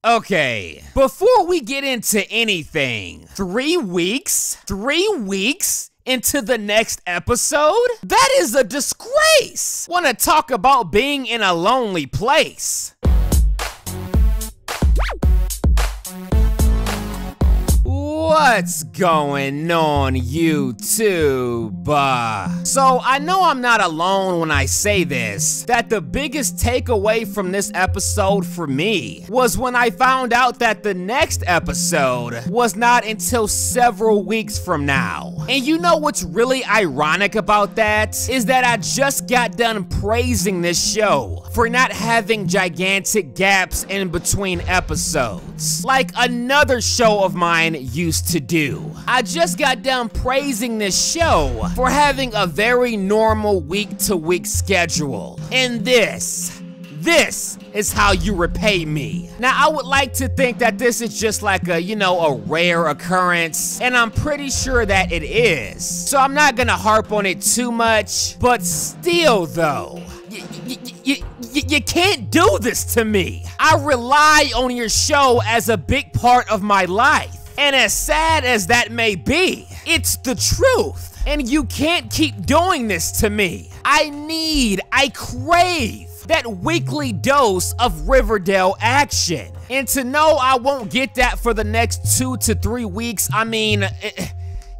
Okay, before we get into anything, 3 weeks? 3 weeks into the next episode? That is a disgrace! Wanna talk about being in a lonely place? What's going on, YouTube? So I know I'm not alone when I say this, that the biggest takeaway from this episode for me was when I found out that the next episode was not until several weeks from now. And you know what's really ironic about that? Is that I just got done praising this show for not having gigantic gaps in between episodes, like another show of mine used to do. I just got done praising this show for having a very normal week-to-week schedule. And this is how you repay me. Now, I would like to think that this is just like a, a rare occurrence, and I'm pretty sure that it is. So I'm not gonna harp on it too much, but still though, you can't do this to me. I rely on your show as a big part of my life. And as sad as that may be, it's the truth. And you can't keep doing this to me. I crave that weekly dose of Riverdale action. And to know I won't get that for the next 2 to 3 weeks, I mean,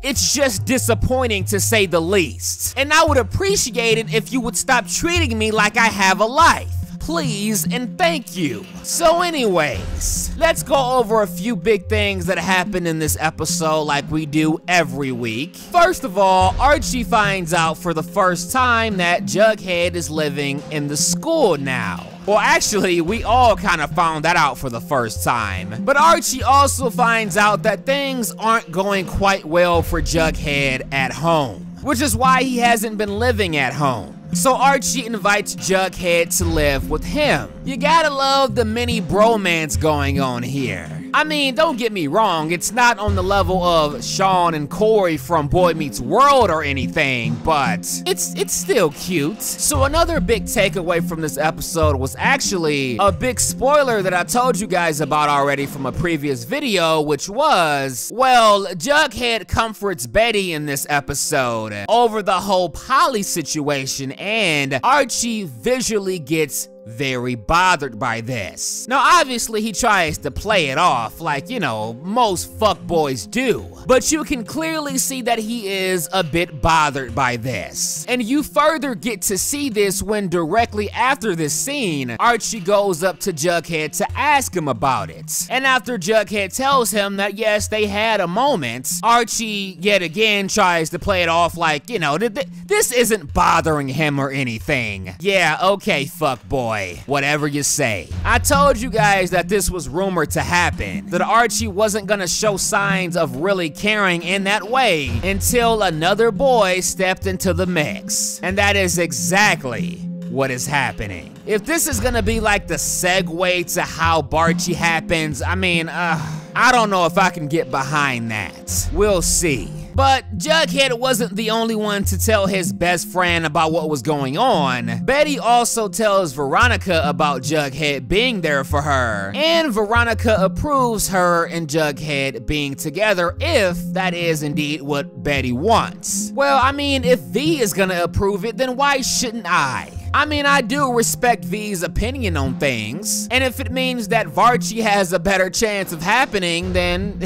it's just disappointing to say the least. And I would appreciate it if you would stop treating me like I have a life. Please and thank you. So anyways, let's go over a few big things that happened in this episode like we do every week. First of all, Archie finds out for the first time that Jughead is living in the school now. Well, actually, we all kind of found that out for the first time. But Archie also finds out that things aren't going quite well for Jughead at home, which is why he hasn't been living at home. So Archie invites Jughead to live with him. You gotta love the mini bromance going on here. I mean, don't get me wrong, it's not on the level of Sean and Corey from Boy Meets World or anything, but it's still cute. So another big takeaway from this episode was actually a big spoiler that I told you guys about already from a previous video, which was, well, Jughead comforts Betty in this episode over the whole Polly situation, and Archie visually gets very bothered by this. Now, obviously, he tries to play it off like, most fuckboys do. But you can clearly see that he is a bit bothered by this. And you further get to see this when directly after this scene, Archie goes up to Jughead to ask him about it. And after Jughead tells him that yes, they had a moment, Archie yet again tries to play it off like, this isn't bothering him or anything. Yeah, okay, fuckboy. Whatever you say. I told you guys that this was rumored to happen, that Archie wasn't gonna show signs of really caring in that way until another boy stepped into the mix. And that is exactly what is happening. If this is gonna be like the segue to how Barchi happens, I mean, I don't know if I can get behind that. We'll see. But Jughead wasn't the only one to tell his best friend about what was going on. Betty also tells Veronica about Jughead being there for her, and Veronica approves her and Jughead being together if that is indeed what Betty wants. Well, I mean, if V is gonna approve it, then why shouldn't I? I mean, I do respect V's opinion on things, and if it means that Varchi has a better chance of happening, then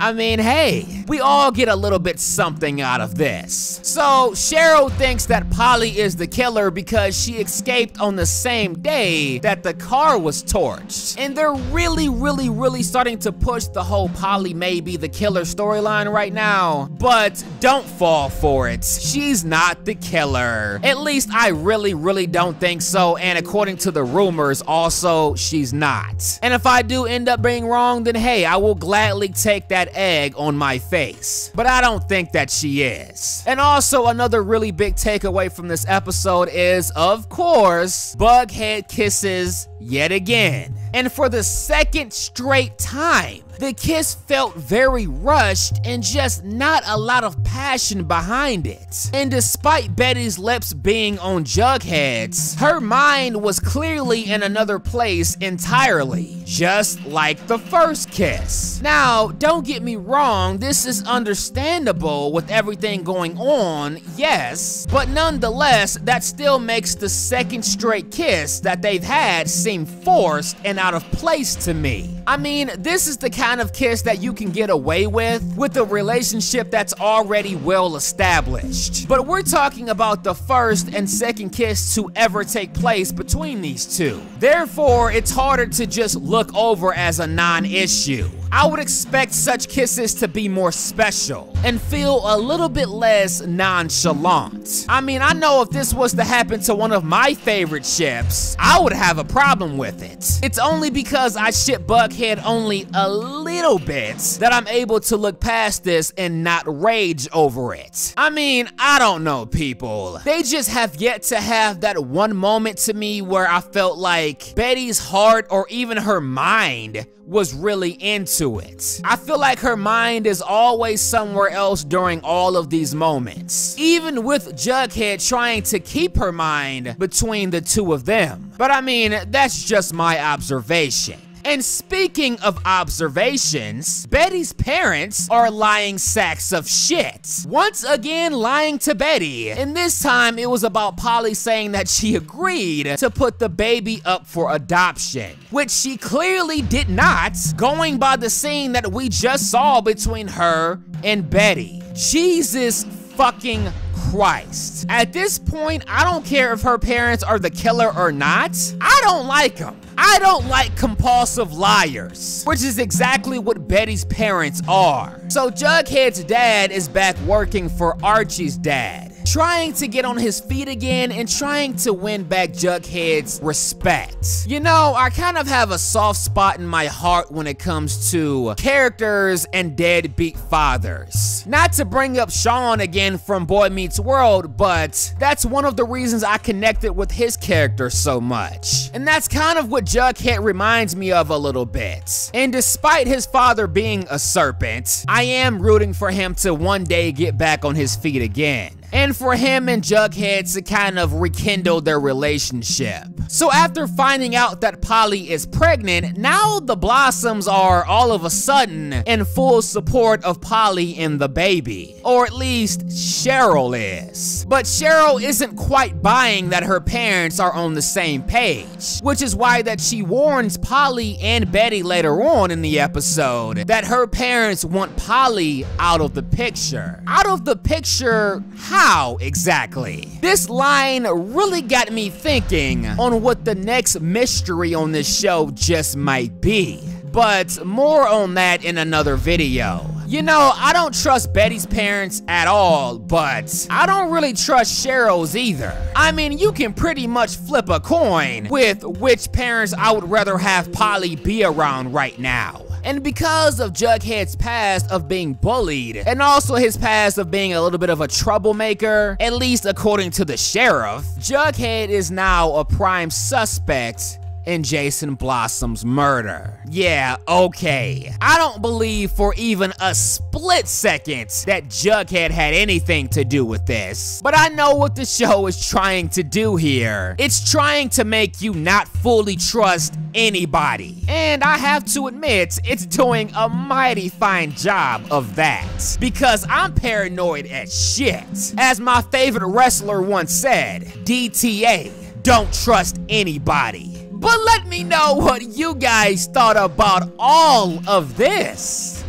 I mean, hey, we all get a little bit something out of this. So Cheryl thinks that Polly is the killer because she escaped on the same day that the car was torched. And they're really starting to push the whole Polly may be the killer storyline right now. But don't fall for it. She's not the killer. At least I really don't think so. And according to the rumors, also, she's not. And if I do end up being wrong, then hey, I will gladly take that egg on my face. But I don't think that she is. And also another really big takeaway from this episode is, of course, Bughead kisses yet again. And for the second straight time, the kiss felt very rushed and just not a lot of passion behind it. And despite Betty's lips being on Jughead's, her mind was clearly in another place entirely, just like the first kiss. Now, don't get me wrong, this is understandable with everything going on, yes, but nonetheless, that still makes the second straight kiss that they've had seem forced and out of place to me. I mean, this is the kind of kiss that you can get away with a relationship that's already well established. But we're talking about the first and second kiss to ever take place between these two. Therefore, it's harder to just look over as a non-issue. I would expect such kisses to be more special and feel a little bit less nonchalant. I mean, I know if this was to happen to one of my favorite ships, I would have a problem with it. It's only because I ship Bughead only a little bit that I'm able to look past this and not rage over it. I mean, I don't know, people. They just have yet to have that one moment to me where I felt like Betty's heart or even her mind was really into it. I feel like her mind is always somewhere else during all of these moments, even with Jughead trying to keep her mind between the two of them. But I mean, that's just my observation. And speaking of observations, Betty's parents are lying sacks of shit. Once again lying to Betty, and this time it was about Polly saying that she agreed to put the baby up for adoption, which she clearly did not, going by the scene that we just saw between her and Betty. Jesus fucking Christ. At this point, I don't care if her parents are the killer or not. I don't like them. I don't like compulsive liars, which is exactly what Betty's parents are. So Jughead's dad is back working for Archie's dad, trying to get on his feet again and trying to win back Jughead's respect. You know, I kind of have a soft spot in my heart when it comes to characters and deadbeat fathers. Not to bring up Sean again from Boy Meets World, but that's one of the reasons I connected with his character so much. And that's kind of what Jughead reminds me of a little bit. And despite his father being a serpent, I am rooting for him to one day get back on his feet again, and for him and Jughead to kind of rekindle their relationship. So after finding out that Polly is pregnant, now the Blossoms are all of a sudden in full support of Polly and the baby. Or at least Cheryl is. But Cheryl isn't quite buying that her parents are on the same page, which is why that she warns Polly and Betty later on in the episode that her parents want Polly out of the picture. Out of the picture, how exactly? This line really got me thinking on what the next mystery on this show just might be. But more on that in another video. You know, I don't trust Betty's parents at all, but I don't really trust Cheryl's either. I mean, you can pretty much flip a coin with which parents I would rather have Polly be around right now. And because of Jughead's past of being bullied, and also his past of being a little bit of a troublemaker, at least according to the sheriff, Jughead is now a prime suspect in Jason Blossom's murder. Yeah, okay. I don't believe for even a split second that Jughead had anything to do with this. But I know what the show is trying to do here. It's trying to make you not fully trust anybody. And I have to admit, it's doing a mighty fine job of that. Because I'm paranoid as shit. As my favorite wrestler once said, DTA, don't trust anybody. But let me know what you guys thought about all of this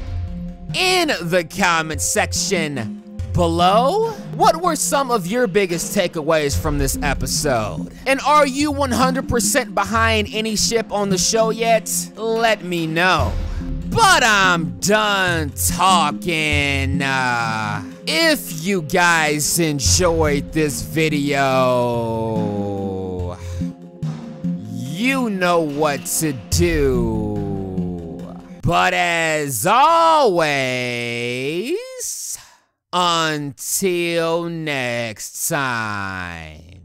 in the comment section below. What were some of your biggest takeaways from this episode? And are you 100% behind any ship on the show yet? Let me know. But I'm done talking. If you guys enjoyed this video, you know what to do. But as always, until next time.